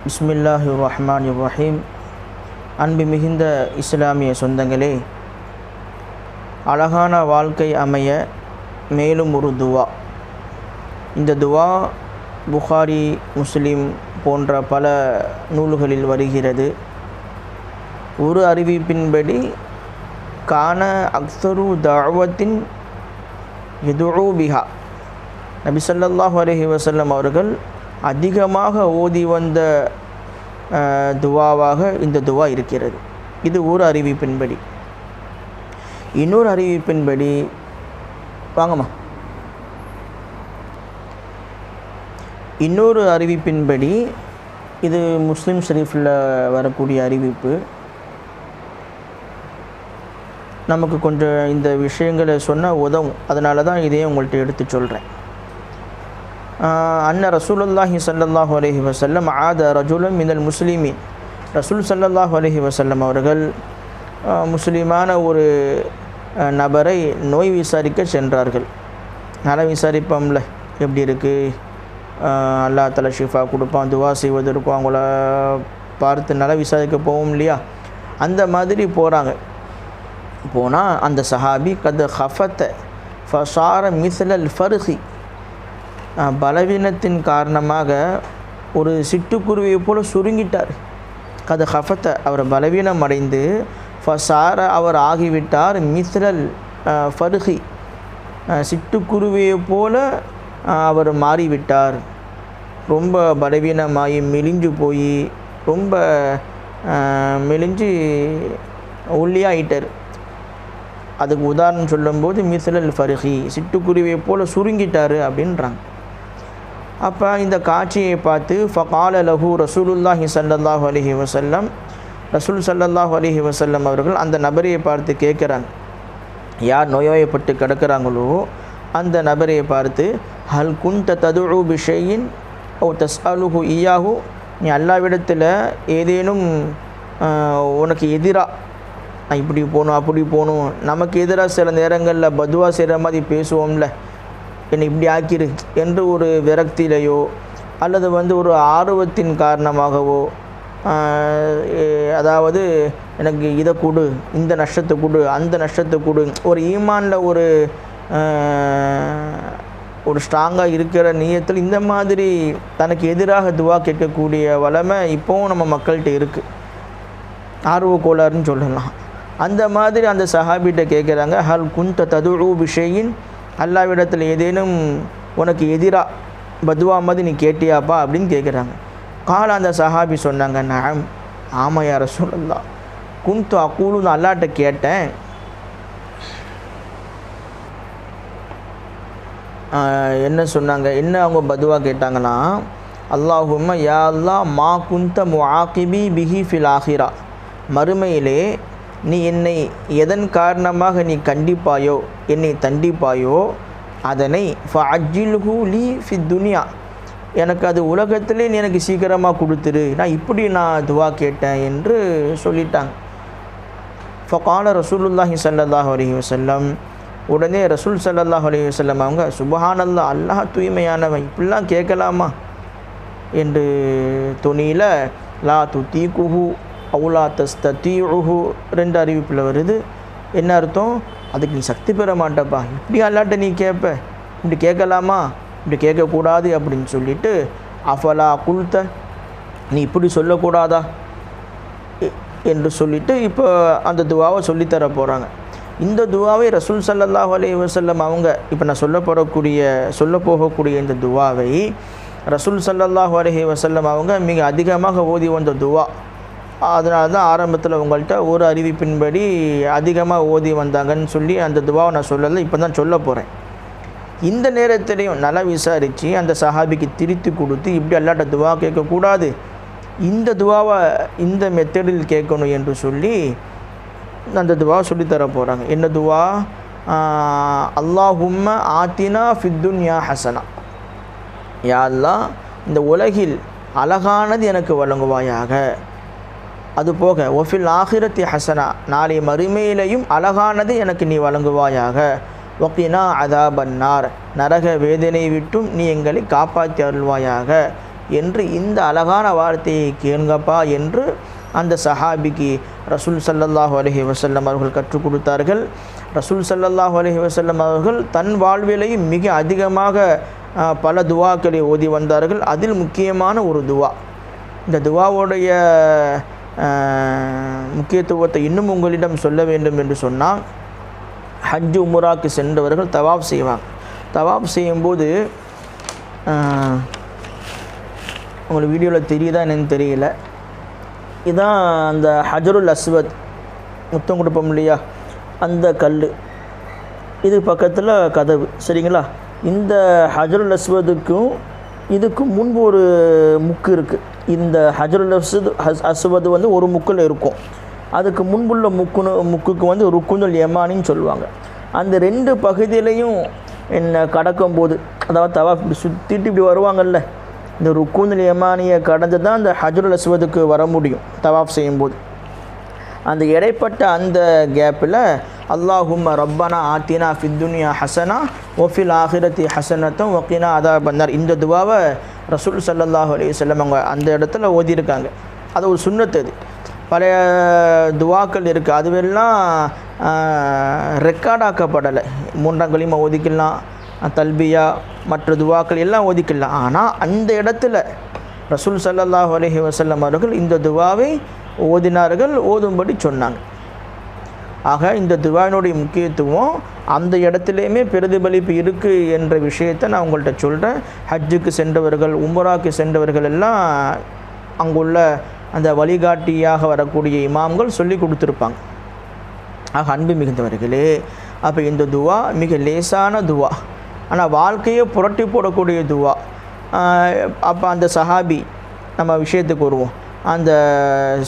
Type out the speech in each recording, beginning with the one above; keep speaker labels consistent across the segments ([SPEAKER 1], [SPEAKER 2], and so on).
[SPEAKER 1] பிஸ்மில்லாஹிர் ரஹ்மானிர் ரஹீம். அன்பு மிகுந்த இஸ்லாமிய சொந்தங்களே, அழகான வாழ்க்கை அமைய மேலும் ஒரு துவா. இந்த துவா புகாரி, முஸ்லிம் போன்ற பல நூல்களில் வருகிறது. ஒரு அறிவிப்பின்படி கான அக்ஸரு தஅவத்தின் யதுஉ பிஹா, நபி ஸல்லல்லாஹு அலைஹி வஸல்லம் அவர்கள் அதிகமாக ஓதி வந்த துவாவாக இந்த துவா இருக்கிறது. இது ஒரு அறிவிப்பின்படி. இன்னொரு அறிவிப்பின்படி வாங்கம்மா இன்னொரு அறிவிப்பின்படி இது முஸ்லிம் ஷரீஃபில் வரக்கூடிய அறிவிப்பு. நமக்கு கொஞ்சம் இந்த விஷயங்களை சொன்னால் உதவும். அதனால தான் இதையும் உங்கள்கிட்ட எடுத்து சொல்கிறேன். அன்ன ரசூலுல்லாஹி ஸல்லல்லாஹு அலைஹி வஸல்லம் ஆத ரஜுலன் மினல் முஸ்லிமீன். ரசூல் ஸல்லல்லாஹு அலைஹி வஸல்லம் அவர்கள் முஸ்லிமான ஒரு நபரை நோய் விசாரிக்க சென்றார்கள். நல விசாரிப்போம்ல, எப்படி இருக்குது, அல்லாஹ் தஆலா ஷிஃபா கொடுப்பான், துவா செய்வதற்கும் அவங்கள பார்த்து நல விசாரிக்க போவோம் இல்லையா, அந்த மாதிரி போகிறாங்க. போனால் அந்த சஹாபி கத் ஹஃபத்த ஃபசார மிஸ்லல் ஃபர்ஹி, பலவீனத்தின் காரணமாக ஒரு சிட்டுக்குருவியை போல் சுருங்கிட்டார். கது ஹஃபத்த, அவர் பலவீனம் அடைந்து, ஃபசார அவர் ஆகிவிட்டார், மிஸ்லல் ஃபர்ஹி, சிட்டுக்குருவியை போல அவர் மாறிவிட்டார். ரொம்ப பலவீனமாகி மெலிஞ்சு போய் ரொம்ப மெலிஞ்சு ஒல்லியாகிட்டார். அதுக்கு உதாரணம் சொல்லும்போது மிஸ்லல் ஃபர்ஹி, சிட்டுக்குருவியை போல் சுருங்கிட்டார் அப்படின்றாங்க. அப்போ இந்த காட்சியை பார்த்து ஃபகால லஹு ரசூலுல்லாஹி ஸல்லல்லாஹு அலைஹி வஸல்லம், ரசூல் ஸல்லல்லாஹு அலைஹி வஸல்லம் அவர்கள் அந்த நபரை பார்த்து கேட்குறாங்க. யார் நோய்வாய்ப்பட்டு கிடக்கிறாங்களோ அந்த நபரை பார்த்து, ஹல் குன்த ததுஉ பிஷையின் ஓ தஸ்அலுஹு இய்யாஹு, நீ அல்லாஹ்விடத்தில் ஏதேனும் உனக்கு எதிராக, நான் இப்படி போகணும் அப்படி போகணும், நமக்கு எதிராக சில நேரங்களில் பதுவா செய்கிற மாதிரி பேசுவோம்ல, என்னை இப்படி ஆக்கிரு என்று ஒரு விரக்தியிலையோ அல்லது ஒரு ஆர்வத்தின் காரணமாகவோ, அதாவது எனக்கு இதை கொடு, இந்த நஷ்டத்தை கொடு, அந்த நஷ்டத்தை கொடு, ஒரு ஈமானில் ஒரு ஸ்ட்ராங்காக இருக்கிற நியத்தில் இந்த மாதிரி தனக்கு எதிராக துவா கேட்கக்கூடிய வளமை இப்போவும் நம்ம மக்கள்கிட்ட இருக்குது. ஆர்வ கோளாறுன்னு சொல்லலாம். அந்த மாதிரி அந்த சஹாபிகிட்ட கேட்குறாங்க, ஹல் குன்த ததுஉ பிஷையின், அல்லாஹ்விடத்தில் ஏதேனும் உனக்கு எதிராக பதுவா மாதிரி நீ கேட்டியாப்பா அப்படின்னு கேட்குறாங்க. கால, அந்த சஹாபி சொன்னாங்க, நஅம், ஆமாம் யா ரசூலல்லாஹ், குன்து அகூலுன்னு அல்லாஹ்ட்ட கேட்டேன். என்ன சொன்னாங்க, என்ன அவங்க பதுவா கேட்டாங்கன்னா, அல்லாஹும்ம யா அல்லாஹ் மா குன்த முஆகிபி பிஹி ஃபில் ஆஹிரா, மறுமையிலே நீ என்னை எதன் காரணமாக நீ கண்டிப்பாயோ, என்னை தண்டிப்பாயோ, அதனை ஃபஅஜ்ஜில்ஹு லீ ஃபித் துனியா, எனக்கு அது உலகத்திலே நீ எனக்கு சீக்கிரமாக கொடுத்துரு, நான் துவா கேட்டேன் என்று சொல்லிட்டாங்க. ஃபகால ரசூலுல்லாஹி ஸல்லல்லாஹு அலைஹி வஸல்லம், உடனே ரசூல் ஸல்லல்லாஹு அலைஹி வஸல்லம் அவங்க, சுப்ஹானல்லாஹ், அல்லாஹ் தூய்மையானவன், இப்படிலாம் கேட்கலாமா என்று துணியில் லா துதீகுஹு அவுலா தஸ்தீஉஹு 2 அறிவிப்பில் வருது. என்ன அர்த்தம், அதுக்கு நீ சக்தி பெற மாட்டப்பா, இப்படி அல்லாட்ட நீ கேட்ப, இப்படி கேட்கலாமா, இப்படி கேட்கக்கூடாது அப்படின்னு சொல்லிட்டு, அஃபலா குல்த, நீ இப்படி சொல்லக்கூடாதா என்று சொல்லிட்டு இப்போ அந்த துவாவை சொல்லித்தர போகிறாங்க. இந்த துவாவை ரசூல் ஸல்லல்லாஹு அலைஹி வஸல்லம் அவங்க, இப்போ நான் சொல்ல போகக்கூடிய இந்த துவாவை ரசூல் ஸல்லல்லாஹு அலைஹி வஸல்லம் அவங்க மிக அதிகமாக ஓதி வந்த துவா. அதனால தான் ஆரம்பத்தில் உங்கள்கிட்ட ஒரு அறிவிப்பின்படி அதிகமாக ஓதி வந்தாங்கன்னு சொல்லி அந்த துவாவை நான் சொல்லலை, இப்போ தான் சொல்ல போகிறேன். இந்த நேரத்திலையும் நல்லா விசாரித்து அந்த சஹாபிக்கு திருத்தி கொடுத்து, இப்படி அல்லாட்ட துவா கேட்கக்கூடாது, இந்த துவாவை இந்த மெத்தடில் கேட்கணும் என்று சொல்லி அந்த துவாவை சொல்லித்தர போகிறாங்க. என்ன துவா, அல்லாஹும்ம ஆத்தினா ஃபித்துன்யா ஹசனா, யா அல்லாஹ் இந்த உலகில் அழகானது எனக்கு வழங்குவாயாக, அதுபோக ஒஃபில் ஆஹிரத்தி ஹசனா, நாளை மறுமையிலையும் அழகானது எனக்கு நீ வழங்குவாயாக, வக்கினா அதாபன்னார், நரக வேதனை விட்டும் நீ எங்களை காப்பாற்றி அருள்வாயாக என்று இந்த அழகான வார்த்தையை கேளுங்கப்பா என்று அந்த சஹாபிக்கு ரசூல் ஸல்லல்லாஹு அலைஹி வஸல்லம் அவர்கள் கற்றுக் கொடுத்தார்கள். ரசூல் ஸல்லல்லாஹு அலைஹி வஸல்லம் அவர்கள் தன் வாழ்விலையும் மிக அதிகமாக பல துவாக்களை ஓதி வந்தார்கள். அதில் முக்கியமான ஒரு துவா. இந்த துவாவுடைய முக்கியத்துவத்தை இன்னும் உங்களிடம் சொல்ல வேண்டும் என்று சொன்னால், ஹஜ் உம்ராக்கு சென்றவர்கள் தவாப் செய்வாங்க. தவாப் செய்யும்போது உங்களுக்கு வீடியோவில் தெரியுதா என்னன்னு தெரியல, இதுதான் அந்த ஹஜருல் அஸ்வத், முத்தம் கொடுப்போம் இல்லையா அந்த கல், இது பக்கத்தில் கதவு, சரிங்களா? இந்த ஹஜருல் அஸ்வதுக்கும் இதுக்கும் முன்பு ஒரு முக்கு இருக்குது. இந்த ஹஜருல் அஸ்வது வந்து ஒரு முக்கில் இருக்கும். அதுக்கு முன்புள்ள முக்குக்கு வந்து ருக்குனுல் யமானின்னு சொல்லுவாங்க. அந்த ரெண்டு பகுதியிலையும் என்ன கடக்கும்போது, அதாவது தவாஃப் சுற்றிட்டு இப்படி வருவாங்கல்ல, இந்த ருக்குனுல் யமானியை கடந்து தான் அந்த ஹஜருல் அஸ்வதுக்கு வர முடியும் தவாஃப் செய்யும்போது. அந்த இடைப்பட்ட அந்த கேப்பில் அல்லாஹும்ம ரப்பனா ஆத்தினா ஃபித்துன்யா ஹசனா ஒஃபில் ஆஹிரத்தி ஹசனத்தும் ஒக்கினா அதாபன்னார், இந்த துவாவை ரசூல் ஸல்லல்லாஹு அலைஹி வஸல்லம் அவங்க அந்த இடத்துல ஓதியிருக்காங்க. அது ஒரு சுன்னத்து. அது பழைய துவாக்கள் இருக்குது, அதுவெல்லாம் ரெக்கார்டாக்கப்படலை. 3ஆம் கலிமா ஓதிக்கலாம், தல்பியா, மற்ற துவாக்கள் எல்லாம் ஓதிக்கலாம். ஆனால் அந்த இடத்துல ரசூல் ஸல்லல்லாஹு அலைஹி வஸல்லம் அவர்கள் இந்த துவாவை ஓதினார்கள், ஓதும்படி சொன்னாங்க. ஆக இந்த துவாவினுடைய முக்கியத்துவம் அந்த இடத்துலையுமே பிரதிபலிப்பு இருக்குது என்ற விஷயத்தை நான் உங்கள்கிட்ட சொல்கிறேன். ஹஜ்ஜுக்கு சென்றவர்கள், உம்ராக்கு சென்றவர்கள் எல்லாம் அங்குள்ள அந்த வழிகாட்டியாக வரக்கூடிய இமாம்கள் சொல்லி கொடுத்துருப்பாங்க. ஆக அன்பு மிகுந்தவர்களே, அப்போ இந்த துவா மிக லேசான துவா, ஆனால் வாழ்க்கையை புரட்டி போடக்கூடிய துவா. அப்போ அந்த சஹாபி, நம்ம விஷயத்துக்கு வருவோம், அந்த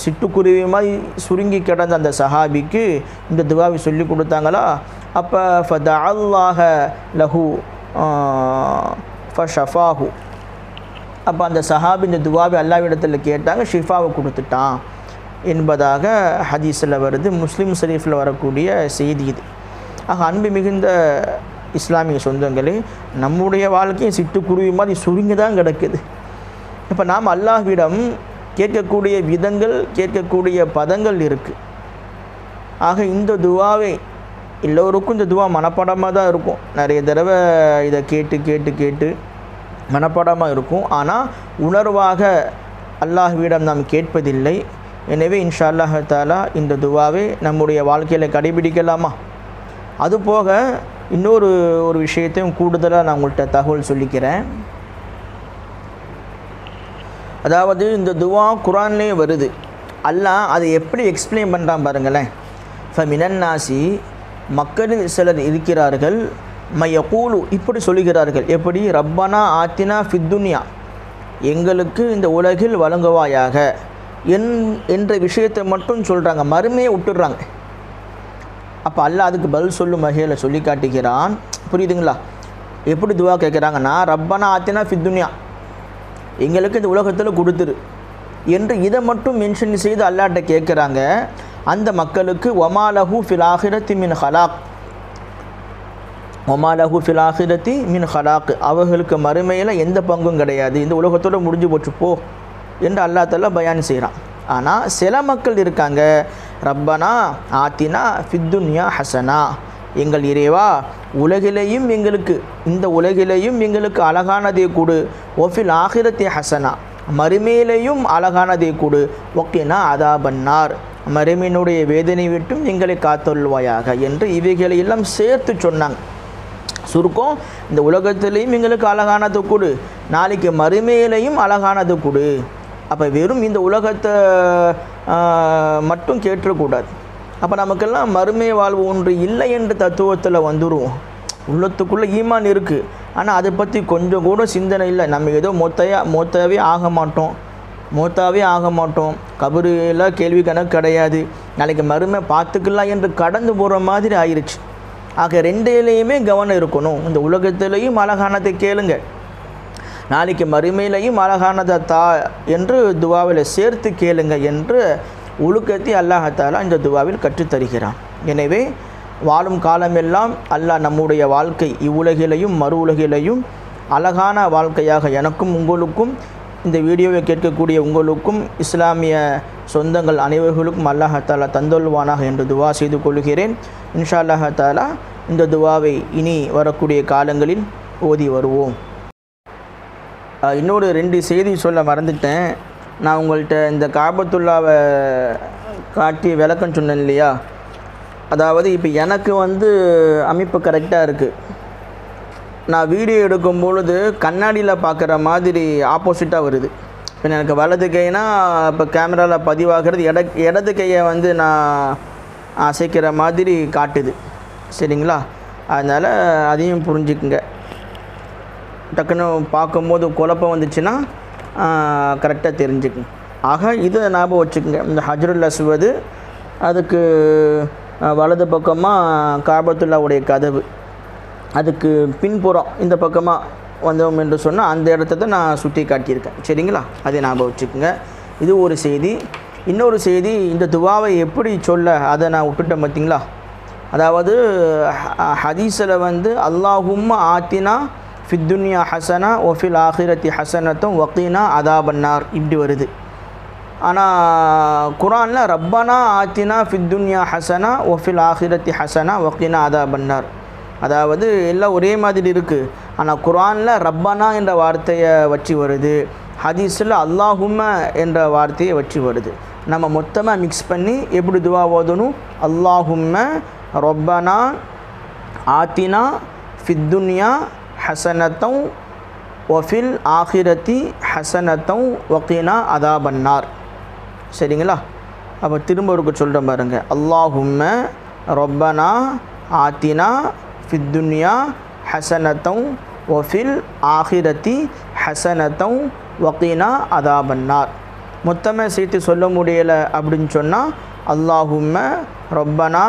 [SPEAKER 1] சிட்டுக்குருவி மாதிரி சுருங்கி கிடந்த அந்த சஹாபிக்கு இந்த துவாவை சொல்லி கொடுத்தாங்களா. அப்போ ஃபதஅல்லாஹ லஹு ஃபஷஃபாஹு, அப்போ அந்த சஹாபி இந்த துவாவை அல்லாஹ்விடத்தில் கேட்டாங்க, ஷிஃபாவை கொடுத்துட்டான் என்பதாக ஹதீஸில் வருது. முஸ்லீம் ஷரீஃபில் வரக்கூடிய செய்தி இது. ஆக அன்பு மிகுந்த இஸ்லாமிய சொந்தங்களே, நம்முடைய வாழ்க்கையும் சிட்டுக்குருவி மாதிரி சுருங்கி தான் கிடக்குது. இப்போ நாம் அல்லாஹ்விடம் கேட்கக்கூடிய விதங்கள், கேட்கக்கூடிய பதங்கள் இருக்குது. ஆக இந்த துவாவை எல்லோருக்கும் இந்த துவா மனப்பாடமாக தான் இருக்கும். நிறைய தடவை இதை கேட்டு கேட்டு கேட்டு மனப்பாடமாக இருக்கும். ஆனால் உணர்வாக அல்லாஹ்விடம் நாம் கேட்பதில்லை. எனவே இன்ஷா அல்லாஹ் தஆலா இந்த துவாவை நம்முடைய வாழ்க்கையில் கடைபிடிக்கலாமா? அதுபோக இன்னொரு விஷயத்தையும் கூடுதலாக நான் உங்கள்கிட்ட தகவல் சொல்லிக்கிறேன். அதாவது இந்த துவா குர்ஆன்லேயே வருது. அல்லாஹ் அதை எப்படி எக்ஸ்பிளைன் பண்ணுறான் பாருங்களேன். ஃபமினன் நாசி, மக்களில் சிலர் இருக்கிறார்கள், மையகூலு, இப்படி சொல்லுகிறார்கள். எப்படி? ரப்பனா ஆத்தினா ஃபித்துன்யா, எங்களுக்கு இந்த உலகில் வழங்குவாயாக என்ற விஷயத்தை மட்டும் சொல்கிறாங்க, மறுமையை விட்டுடுறாங்க. அப்போ அல்லாஹ் அதுக்கு பதில் சொல்லும் வகையில் சொல்லி காட்டுகிறான். புரியுதுங்களா? எப்படி துவா கேட்குறாங்கன்னா, ரப்பனா ஆத்தினா ஃபித்துன்யா, எங்களுக்கு இந்த உலகத்தில் கொடுத்துரு என்று இதை மட்டும் மென்ஷன் செய்து அல்லாஹ்ட்ட கேட்குறாங்க. அந்த மக்களுக்கு ஒமாலஹு ஃபில் ஆஹிரத்தி மின் ஹலாக், ஒமாலஹு ஃபில் ஆஹிரத்தி மின் ஹலாக், அவர்களுக்கு மறுமையில் எந்த பங்கும் கிடையாது, இந்த உலகத்தோடு முடிஞ்சு போச்சு போ என்று அல்லாஹ் தஆலா பயான் செய்கிறான். ஆனால் சில மக்கள் இருக்காங்க, ரப்பனா ஆத்தினா ஃபித்துன்யா ஹசனா, எங்கள் இறைவா உலகிலேயும் எங்களுக்கு, இந்த உலகிலேயும் எங்களுக்கு அழகானதை கொடு, ஒஃபில் ஆஹிரத்தி ஹசனா, மறுமையிலேயும் அழகானதை கொடு, ஒக்கினா அதாபன்னார், மறுமையினுடைய வேதனை விட்டும் எங்களை காத்தொள்வாயாக என்று இவைகளை எல்லாம் சேர்த்து சொன்னாங்க. சுருக்கம், இந்த உலகத்திலையும் எங்களுக்கு அழகானது கொடு, நாளைக்கு மறுமையிலையும் அழகானது கொடு. அப்போ வெறும் இந்த உலகத்தை மட்டும் கேட்டுறக்கூடாது. அப்போ நமக்கெல்லாம் மறுமை வாழ்வு ஒன்று இல்லை என்ற தத்துவத்தில் வந்துடுவோம். உள்ளத்துக்குள்ளே ஈமான் இருக்குது, ஆனால் அதை பற்றி கொஞ்சம் கூட சிந்தனை இல்லை. நம்ம ஏதோ மொத்தாவே ஆக மாட்டோம், கபரில் கேள்வி கணக்கு கிடையாது, நாளைக்கு மறுமை பார்த்துக்கலாம் என்று கடந்து போகிற மாதிரி ஆயிடுச்சு. ஆக ரெண்டிலையுமே கவனம் இருக்கணும். இந்த உலகத்திலையும் அழகானதை கேளுங்க, நாளைக்கு மறுமையிலையும் அழகானதை தா என்று துவாவில் சேர்த்து கேளுங்க என்று ஒழுக்கத்தை அல்லாஹ் தஆலா இந்த துவாவில் கற்றுத்தருகிறான். எனவே வாழும் காலமெல்லாம் அல்லாஹ் நம்முடைய வாழ்க்கை இவ்வுலகிலையும் மறு உலகிலையும் அழகான வாழ்க்கையாக எனக்கும் உங்களுக்கும் இந்த வீடியோவை கேட்கக்கூடிய உங்களுக்கும் இஸ்லாமிய சொந்தங்கள் அனைவர்களுக்கும் அல்லாஹ் தஆலா தந்தொல்வானாக என்று துவா செய்து கொள்கிறேன். இன்ஷா அல்லாஹ் தஆலா இந்த துவாவை இனி வரக்கூடிய காலங்களில் ஓதி வருவோம். இன்னொரு 2 செய்தி சொல்ல மறந்துட்டேன். நான் உங்கள்கிட்ட இந்த காபத்துல்லாவை காட்டி விளக்கம் சொன்னேன் இல்லையா? அதாவது இப்போ எனக்கு அமைப்பு கரெக்டாக இருக்குது. நான் வீடியோ எடுக்கும் பொழுது கண்ணாடியில் பார்க்குற மாதிரி ஆப்போசிட்டாக வருது. இப்போ எனக்கு வலது கைனா இப்போ கேமராவில் பதிவாகிறது இடது கையை நான் அசைக்கிற மாதிரி காட்டுது. சரிங்களா? அதனால் அதையும் புரிஞ்சுக்குங்க. டக்குன்னு பார்க்கும்போது குழப்பம் வந்துச்சுன்னா கரெக்டாக தெரிஞ்சுக்குங்க. ஆக இதை ஞாபகம் வச்சுக்கோங்க. இந்த ஹஜ்ருல் அஸ்வது, அதுக்கு வலது பக்கமாக காபத்துல்லாவுடைய கதவு, அதுக்கு பின்புறம் இந்த பக்கமாக வந்தோம் என்று சொன்னால் அந்த இடத்த தான் நான் சுட்டி காட்டியிருக்கேன். சரிங்களா? அதை ஞாபகம் வச்சுக்கோங்க. இது ஒரு செய்தி. இன்னொரு செய்தி, இந்த துவாவை எப்படி சொல்ல அதை நான் விட்டுட்டேன் பார்த்தீங்களா? அதாவது ஹதீஸில் அல்லாஹும்ம ஆத்தினா ஃபித்துன்யா ஹசனா ஒஃபில் ஆஹிரத்தி ஹசனத்தும் வக்கீனா அதாபன்னார் இப்படி வருது. ஆனால் குரானில் ரப்பனா ஆத்தினா ஃபித்துன்யா ஹசனா ஒஃபில் ஆஹிரத்தி ஹசனா வக்கீனா அதாபன்னார். அதாவது எல்லாம் ஒரே மாதிரி இருக்குது. ஆனால் குரானில் ரப்பனா என்ற வார்த்தையை வச்சு வருது, ஹதீஸில் அல்லாஹும்ம என்ற வார்த்தையை வச்சு வருது. நம்ம மொத்தமாக மிக்ஸ் பண்ணி எப்படி துவா ஓதணும்? அல்லாஹும்ம ரப்பனா ஆத்தினா ஃபித்துன்யா ஹசனத்தும் ஒஃபில் ஆஹிரத்தி ஹசனத்தும் வக்கீனா அதாபன்னார். சரிங்களா? அப்போ திரும்ப ஒருக்க சொல்கிறேன் பாருங்க. அல்லாஹும்ம ரப்பனா ஆத்தினா ஃபித்துன்யா ஹசனத்தும் ஒஃபில் ஆஹிரத்தி ஹசனத்தும் வக்கீனா அதாபன்னார். மொத்தமாக சேர்த்து சொல்ல முடியலை அப்படின்னு சொன்னால் அல்லாஹும்ம ரப்பனா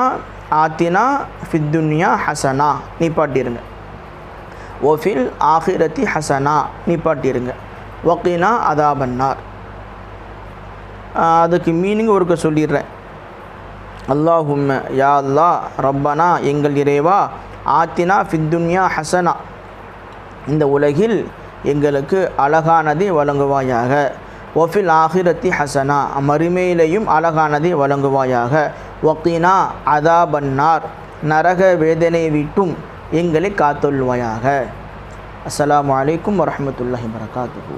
[SPEAKER 1] ஆத்தினா ஃபித்துன்யா ஹசனா நிப்பாட்டிருங்க, ஒஃபில் ஆஹிரத்தி ஹசனா நிப்பாட்டிருங்க, வக்கீனா அதாபன்னார். அதுக்கு மீனிங் ஒருக்க சொல்லிடுறேன். அல்லாஹும்ம யா அல்லாஹ், ரப்பனா எங்கள் இறைவா, ஆத்தினா ஃபித்துன்யா ஹசனா இந்த உலகில் எங்களுக்கு அழகானதை வழங்குவாயாக, ஒஃபில் ஆஹிரத்தி ஹசனா மறுமையிலையும் அழகானதை வழங்குவாயாக, வக்கீனா அதாபன்னார் நரக வேதனை விட்டும் எங்களை காத்தொள்வாயாக. அஸ்ஸலாமு அலைக்கும் வரஹ்மத்துல்லாஹி வபரகாத்துஹு.